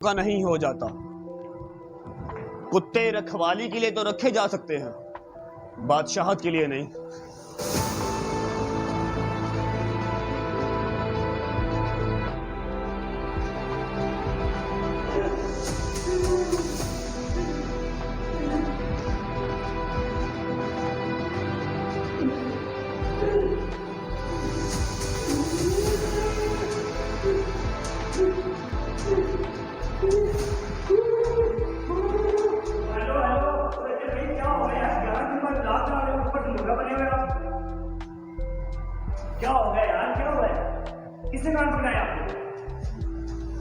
का नहीं हो जाता। कुत्ते रखवाली के लिए तो रखे जा सकते हैं, बादशाहत के लिए नहीं। क्या हो गया यार, क्या हुआ है? किसने कान पकड़ाया आपको?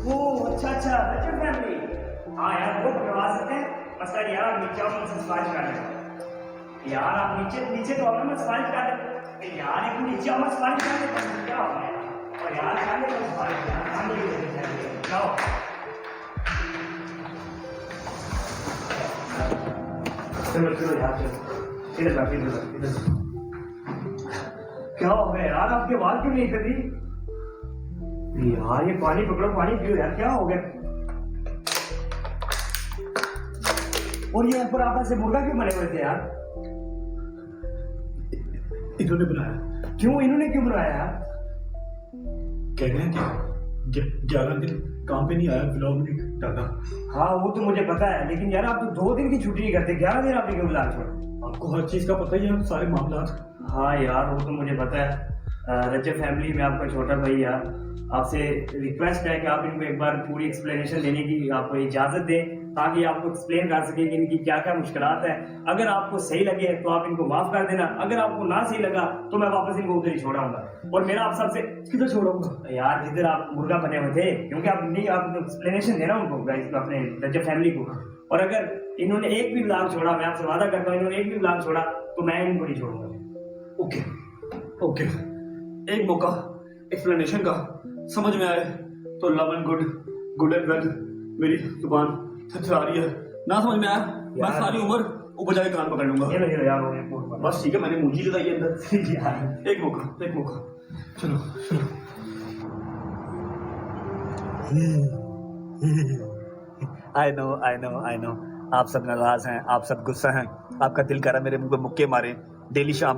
ओह अच्छा अच्छा, रजब फैमिली। हाँ यार, वो पकड़वा सकते हैं। मसला यार, आप नीचे आओ, मुझसे सिफारिश कर लें। यार आप नीचे नीचे तो आओ ना, मैं सिफारिश कर लें। यार एक नीचे आओ, मैं सिफारिश कर लें। क्या हो गया? और यार कर ले सिफारिश यार, हम नहीं जाओ। चलो चलो यार, चलो इधर बैठ, इधर। क्या हो गया यार, आपके बाल क्यों नहीं कर रही? यार ये पानी पकड़ो, पानी पियो यार, क्या हो गया? और ये ऊपर आप ऐसे मुर्गा क्यों बने हुए थे यार? इन्होंने बनाया। क्यों, इन्होंने क्यों बनाया यार? कह रहे हैं कि 11 दिन काम पे नहीं आया, ब्लॉग नहीं डाला। हाँ वो तो मुझे पता है, लेकिन यार आप तो 2 दिन की छुट्टी नहीं करते, 11 दिन आपने क्यों बुला छोड़ा? आपको हर चीज का पता ही है, सारे मामला। हाँ यार वो तो मुझे पता है। रजब फैमिली में आपका छोटा भाई यार, आपसे रिक्वेस्ट है कि आप इनको एक बार पूरी एक्सप्लेनेशन देने की आपको इजाजत दें, ताकि आपको एक्सप्लेन कर सके कि इनकी क्या क्या मुश्किलात है। अगर आपको सही लगे तो आप इनको माफ कर देना, अगर आपको ना सही लगा तो मैं वापस इनको उधर ही छोड़ाऊंगा। और मेरा आप सबसे किधर छोड़ूंगा यार, जिधर आप मुर्गा बने हुए थे, क्योंकि आप नहीं, आप एक्सप्लेनेशन देना उनको, अपने रजब फैमिली को। और अगर इन्होंने एक भी ब्लॉग छोड़ा, मैं आपसे वादा करता हूँ, इन्होंने एक भी ब्लॉग छोड़ा तो मैं इनको नहीं छोड़ूंगा। ओके ओके, एक मौका एक्सप्लेनेशन का, समझ में आए तो love and good and well. मेरी जुबान थरथरा रही है, ना समझ में आया मैं सारी उम्र ऊपर जाके कान पकड़ लूंगा। ये यार बस ठीक है, मैंने मुंजी लगाई अंदर। यार एक मौका, चलो चलो। आई नो आप सब नाराज हैं, आप सब गुस्सा हैं, आपका दिल कर रहा है मेरे मुंह पे मुक्के मारे डेली शाम।